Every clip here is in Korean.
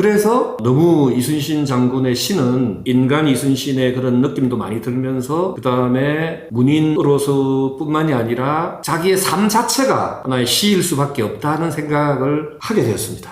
그래서 너무 이순신 장군의 시는 인간 이순신의 그런 느낌도 많이 들면서 그 다음에 문인으로서 뿐만이 아니라 자기의 삶 자체가 하나의 시일 수밖에 없다는 생각을 하게 되었습니다.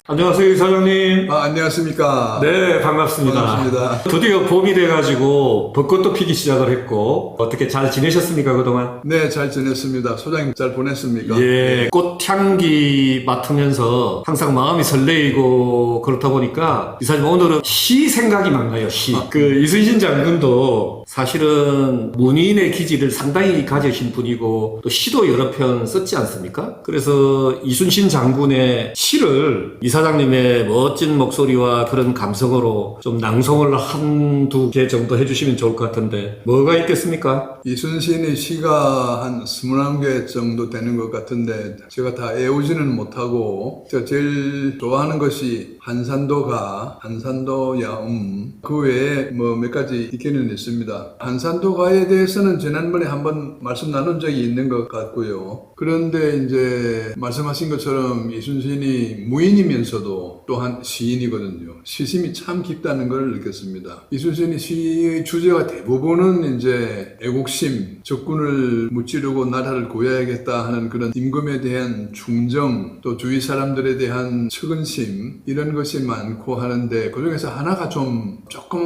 안녕하세요, 이사장님. 안녕하십니까. 네, 반갑습니다. 반갑습니다. 드디어 봄이 돼가지고 벚꽃도 피기 시작을 했고 어떻게 잘 지내셨습니까, 그동안? 네, 잘 지냈습니다. 소장님 잘 보냈습니까? 예, 꽃향기 맡으면서 항상 마음이 설레이고 그렇다 보니까 이사님 오늘은 시 생각이 막 나요, 시. 이순신 장군도 사실은 문인의 기질을 상당히 가지신 분이고 또 시도 여러 편 썼지 않습니까? 그래서 이순신 장군의 시를 이사장님의 멋진 목소리와 그런 감성으로 좀 낭송을 한두 개 정도 해주시면 좋을 것 같은데 뭐가 있겠습니까? 이순신의 시가 한 21개 정도 되는 것 같은데 제가 다 외우지는 못하고 제가 제일 좋아하는 것이 한산도가, 한산도야음, 그 외에 몇 가지 있기는 있습니다. 한산도가에 대해서는 지난번에 한번 말씀 나눈 적이 있는 것 같고요. 그런데 이제 말씀하신 것처럼 이순신이 무인이면서도 또한 시인이거든요. 시심이 참 깊다는 걸 느꼈습니다. 이순신이 시의 주제가 대부분은 이제 애국심, 적군을 무찌르고 나라를 구해야겠다 하는 그런 임금에 대한 충정, 또 주위 사람들에 대한 측은심 이런 것이 많고 하는데 그중에서 하나가 조금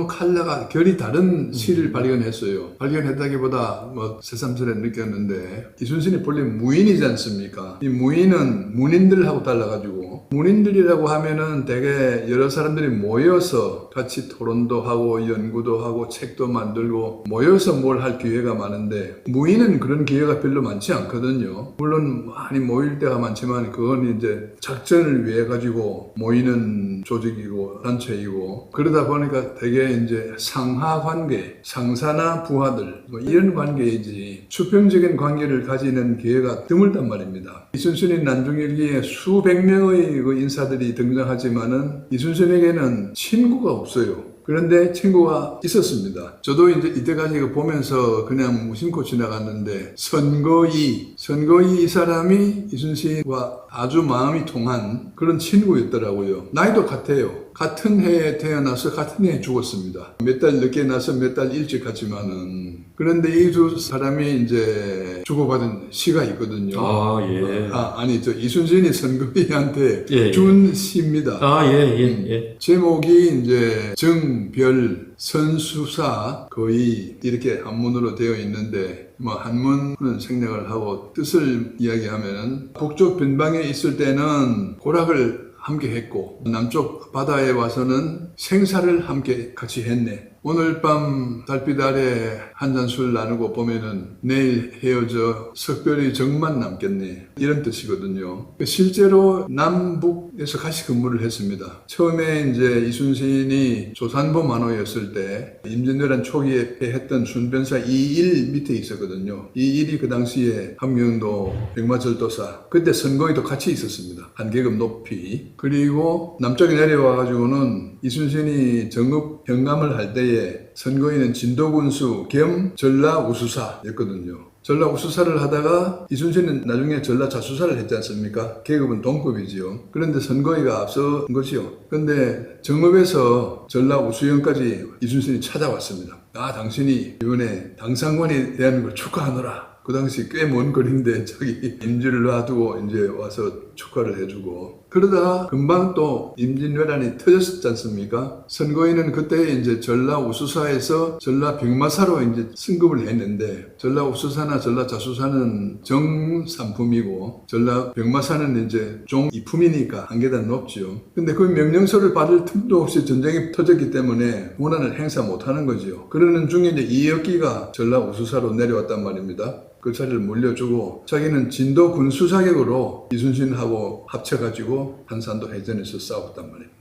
컬러가 결이 다른 시를 발견했어요. 발견했다기보다 새삼스레 느꼈는데 이순신이 본래 무인이지 않습니까? 이 무인은 문인들하고 달라가지고 문인들이라고 하면은 되게 여러 사람들이 모여서 같이 토론도 하고 연구도 하고 책도 만들고 모여서 뭘 할 기회가 많은데 무인은 그런 기회가 별로 많지 않거든요. 물론 많이 모일 때가 많지만 그건 이제 작전을 위해 가지고 모이는 조직이고 단체이고 그러다 보니까 되게 이제 상하 관계, 상사나 부하들 이런 관계이지 수평적인 관계를 가지는 기회가 드물단 말입니다. 이순신이 난중일기에 수백 명의 그 인사들이 등장하지만은 이순신에게는 친구가 없어요. 그런데 친구가 있었습니다. 저도 이제 이때까지 보면서 그냥 무심코 지나갔는데 선거이 이 사람이 이순신과 아주 마음이 통한 그런 친구였더라고요. 나이도 같아요. 같은 해에 태어나서 같은 해에 죽었습니다. 몇 달 늦게 나서 몇 달 일찍 갔지만은 그런데 이 두 사람이 이제 주고받은 시가 있거든요. 이순신이 선거이한테 준 시입니다. 제목이 이제 정별 선수사 거의 이렇게 한문으로 되어 있는데 한문은 생략을 하고 뜻을 이야기하면은 북쪽 변방에 있을 때는 고락을 함께 했고 남쪽 바다에 와서는 생사를 함께 같이 했네. 오늘 밤 달빛 아래 한 잔 술 나누고 보면은 내일 헤어져 석별이 정만 남겠네. 이런 뜻이거든요. 실제로 남북에서 같이 근무를 했습니다. 처음에 이제 이순신이 조산보 만호였을 때 임진왜란 초기에 했던 순변사 이일 밑에 있었거든요. 이일이 그 당시에 함경도 백마절도사 그때 선거에도 같이 있었습니다. 한 계급 높이. 그리고 남쪽에 내려와가지고는 이순신이 정읍 병감을 할 때에 선거인은 진도군수 겸 전라우수사였거든요. 전라우수사를 하다가 이순신은 나중에 전라자수사를 했지 않습니까? 계급은 동급이지요. 그런데 선거위가 앞선 것이요. 그런데 정읍에서 전라우수영까지 이순신이 찾아왔습니다. 당신이 이번에 당상관이 되는 걸 축하하노라. 그 당시 꽤 먼 거리인데 저기 임지를 놔두고 이제 와서 축하를 해주고 그러다가 금방 또 임진왜란이 터졌지 않습니까? 선거인은 그때 이제 전라우수사에서 전라병마사로 이제 승급을 했는데 전라우수사나 전라자수사는 정삼품이고 전라병마사는 이제 종이품이니까 한 계단 높죠. 근데 그 명령서를 받을 틈도 없이 전쟁이 터졌기 때문에 권한을 행사 못하는 거죠. 그러는 중에 이제 이혁기가 전라우수사로 내려왔단 말입니다. 그 자리를 물려주고 자기는 진도 군수 자격으로 이순신하고 합쳐가지고 한산도 해전에서 싸웠단 말입니다.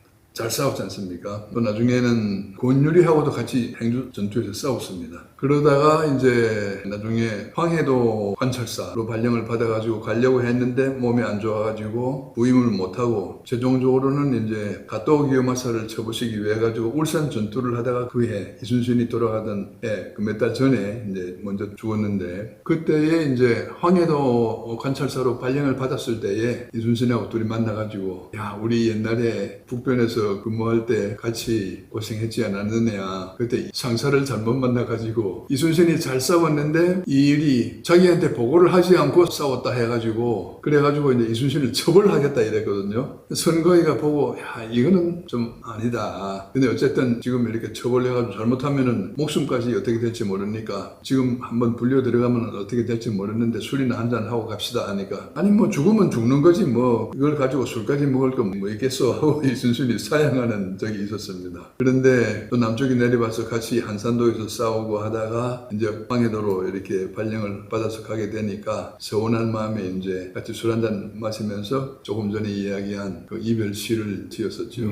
잘 싸웠지 않습니까? 또 나중에는 권유리하고도 같이 행주 전투에서 싸웠습니다. 그러다가 이제 나중에 황해도 관찰사로 발령을 받아가지고 가려고 했는데 몸이 안 좋아가지고 부임을 못하고 최종적으로는 이제 가토 기요마사를 쳐부시기 위해 가지고 울산 전투를 하다가 그해 이순신이 돌아가던 해 그 몇 달 전에 이제 먼저 죽었는데 그때에 이제 황해도 관찰사로 발령을 받았을 때에 이순신하고 둘이 만나가지고 야 우리 옛날에 북변에서 근무할 때 같이 고생했지 않았느냐 그때 상사를 잘못 만나가지고 이순신이 잘 싸웠는데 이 일이 자기한테 보고를 하지 않고 싸웠다 해가지고 그래가지고 이제 이순신을 처벌하겠다 이랬거든요. 선거위가 보고 야 이거는 좀 아니다. 근데 어쨌든 지금 이렇게 처벌해가지고 잘못하면은 목숨까지 어떻게 될지 모르니까 지금 한번 불려 들어가면 어떻게 될지 모르는데 술이나 한잔 하고 갑시다 하니까 아니 뭐 죽으면 죽는 거지 뭐 이걸 가지고 술까지 먹을 거 뭐 있겠어 하고 이순신이 사양하는 적이 있었습니다. 그런데 또 남쪽이 내려와서 같이 한산도에서 싸우고 하다가 이제 황해도로 이렇게 발령을 받아서 가게 되니까 서운한 마음에 이제 같이 술 한잔 마시면서 조금 전에 이야기한 그 이별 시를 지었었죠.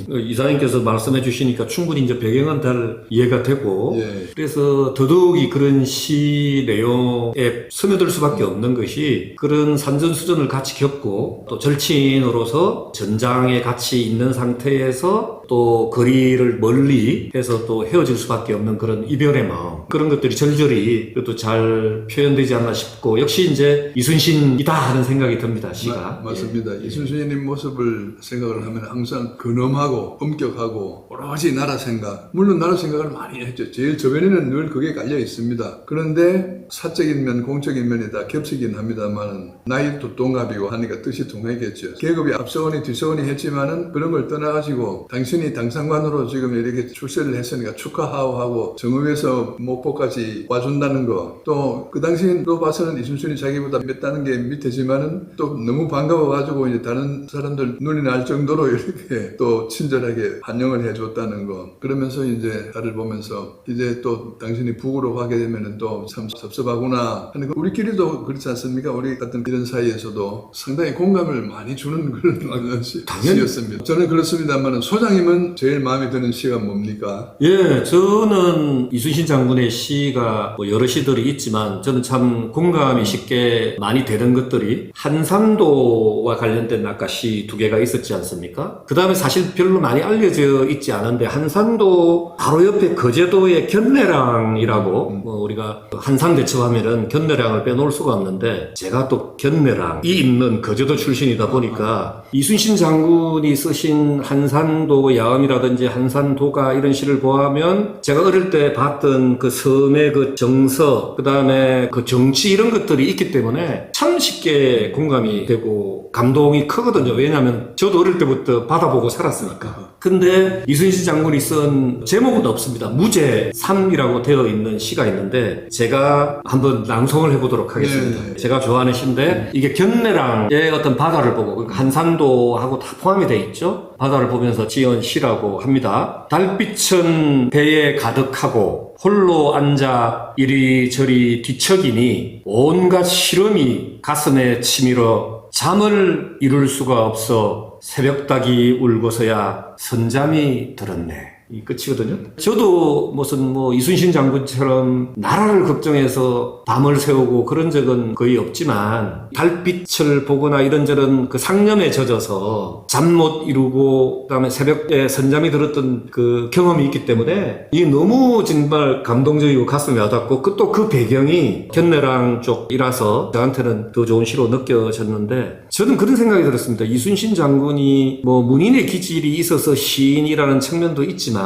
이사님께서 말씀해 주시니까 충분히 이제 배경은 잘 이해가 되고 예. 그래서 더더욱이 그런 시 내용에 스며들 수밖에 없는 것이 그런 산전수전을 같이 겪고 또 절친으로서 전장에 같이 있는 상태에서 또 거리를 멀리 해서 또 헤어질 수밖에 없는 그런 이별의 마음 그런 것들이 절절히 그래도 잘 표현되지 않나 싶고 역시 이제 이순신이다 하는 생각이 듭니다. 시가. 맞습니다. 이순신의 모습을 생각을 하면 항상 근엄하고 엄격하고 오로지 나라 생각 물론 나라 생각을 많이 했죠. 제일 저변에는 늘 그게 깔려 있습니다. 그런데 사적인 면 공적인 면이 다 겹치긴 합니다만 나이도 동갑이고 하니까 뜻이 통하겠죠. 계급이 앞서거니 뒤서거니 했지만은 그런 걸 떠나가지고 당신이 당상관으로 지금 이렇게 출세를 했으니까 축하하고 정읍에서 목포까지 와준다는 거 또 그 당시로 봐서는 이순신이 자기보다 몇 단계 밑에지만은 또 너무 반가워가지고 이제 다른 사람들 눈이 날 정도로 이렇게 또 친절하게 환영을 해줬다는 거 그러면서 이제 나를 보면서 이제 또 당신이 북으로 가게 되면은 또 참 섭섭하구나 하는 거 우리끼리도 그렇지 않습니까? 우리 같은 이런 사이에서도 상당히 공감을 많이 주는 그런 시였습니다. 저는 그렇습니다만 소장님은 제일 마음에 드는 시가 뭡니까? 예, 저는 이순신 장군의 시가 뭐 여러 시들이 있지만 저는 참 공감이 쉽게 많이 되는 것들이 한산도와 관련된 아까 시 두 개가 있었지 않습니까? 그 다음에 사실 별로 많이 알려져 있지 않은데 한산도 바로 옆에 거제도의 견내랑이라고 뭐 우리가 한상대첩하면은 견내랑을 빼놓을 수가 없는데 제가 또 견내랑이 있는 거제도 출신이다 보니까 이순신 장군이 쓰신 한산도 야음이라든지 한산도가 이런 시를 보면 제가 어릴 때 봤던 그 섬의 그 정서 그 다음에 그 정치 이런 것들이 있기 때문에 참 쉽게 공감이 되고 감동이 크거든요. 왜냐하면 저도 어릴 때부터 받아보고 살았으니까. 근데 이순신 장군이 쓴 제목은 없습니다. 무제 3이라고 되어 있는 시가 있는데 제가 한번 낭송을 해보도록 하겠습니다. 네. 제가 좋아하는 시인데 이게 견내랑의 어떤 바다를 보고 그러니까 한산도하고 다 포함이 돼 있죠. 바다를 보면서 지은 시라고 합니다. 달빛은 배에 가득하고 홀로 앉아 이리저리 뒤척이니 온갖 시름이 가슴에 치밀어 잠을 이룰 수가 없어 새벽닭이 울고서야 선잠이 들었네. 이 끝이거든요. 저도 무슨 뭐 이순신 장군처럼 나라를 걱정해서 밤을 새우고 그런 적은 거의 없지만 달빛을 보거나 이런저런 그 상념에 젖어서 잠 못 이루고 그다음에 새벽에 선잠이 들었던 그 경험이 있기 때문에 이게 너무 정말 감동적이고 가슴에 와닿고 또 그 배경이 견내랑 쪽이라서 저한테는 더 좋은 시로 느껴졌는데 저는 그런 생각이 들었습니다. 이순신 장군이 뭐 문인의 기질이 있어서 시인이라는 측면도 있지만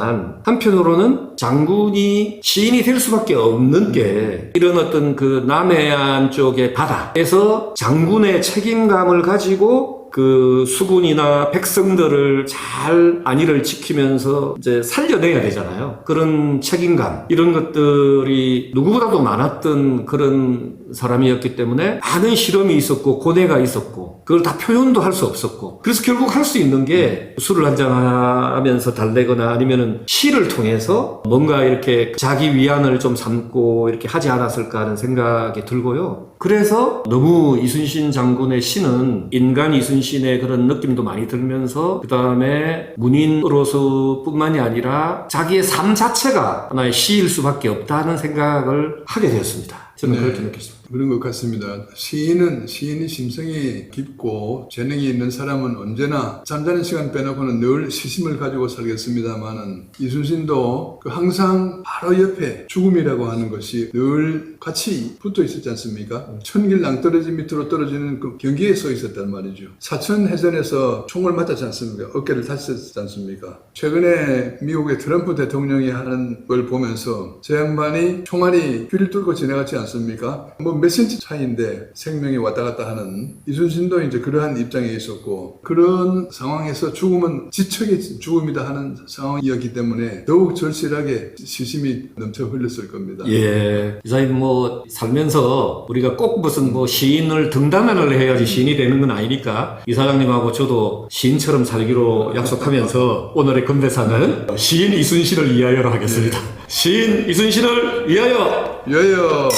한편으로는 장군이 시인이 될 수밖에 없는 게 이런 어떤 그 남해안 쪽의 바다에서 장군의 책임감을 가지고 그 수군이나 백성들을 잘 안위를 지키면서 이제 살려내야 되잖아요. 그런 책임감 이런 것들이 누구보다도 많았던 그런 사람이었기 때문에 많은 실험이 있었고 고뇌가 있었고 그걸 다 표현도 할 수 없었고 그래서 결국 할 수 있는 게 술을 한잔 하면서 달래거나 아니면은 시를 통해서 뭔가 이렇게 자기 위안을 좀 삼고 이렇게 하지 않았을까 하는 생각이 들고요. 그래서 너무 이순신 장군의 시는 인간 이순신의 그런 느낌도 많이 들면서 그 다음에 문인으로서 뿐만이 아니라 자기의 삶 자체가 하나의 시일 수밖에 없다는 생각을 하게 되었습니다. 저는 그렇게 느꼈습니다. 그런 것 같습니다. 시인이 심성이 깊고 재능이 있는 사람은 언제나 잠자는 시간 빼놓고는 늘 시심을 가지고 살겠습니다만은 이순신도 그 항상 바로 옆에 죽음이라고 하는 것이 늘 같이 붙어 있었지 않습니까? 천길 낭떠러지 밑으로 떨어지는 그 경기에 서 있었단 말이죠. 사천해전에서 총을 맞았지 않습니까? 어깨를 다쳤지 않습니까? 최근에 미국의 트럼프 대통령이 하는 걸 보면서 저 양반이 총알이 귀를 뚫고 지나갔지 않습니까? 뭐 몇 센치 차이인데 생명이 왔다 갔다 하는 이순신도 이제 그러한 입장에 있었고 그런 상황에서 죽음은 지척의 죽음이다 하는 상황이었기 때문에 더욱 절실하게 시심이 넘쳐 흘렸을 겁니다. 예. 이사님 뭐 살면서 우리가 꼭 무슨 뭐 시인을 등단을 해야지 시인이 되는 건 아니니까 이사장님하고 저도 시인처럼 살기로 약속하면서 오늘의 건배사는 시인 이순신을 위하여로 하겠습니다. 시인 이순신을 위하여! 여여.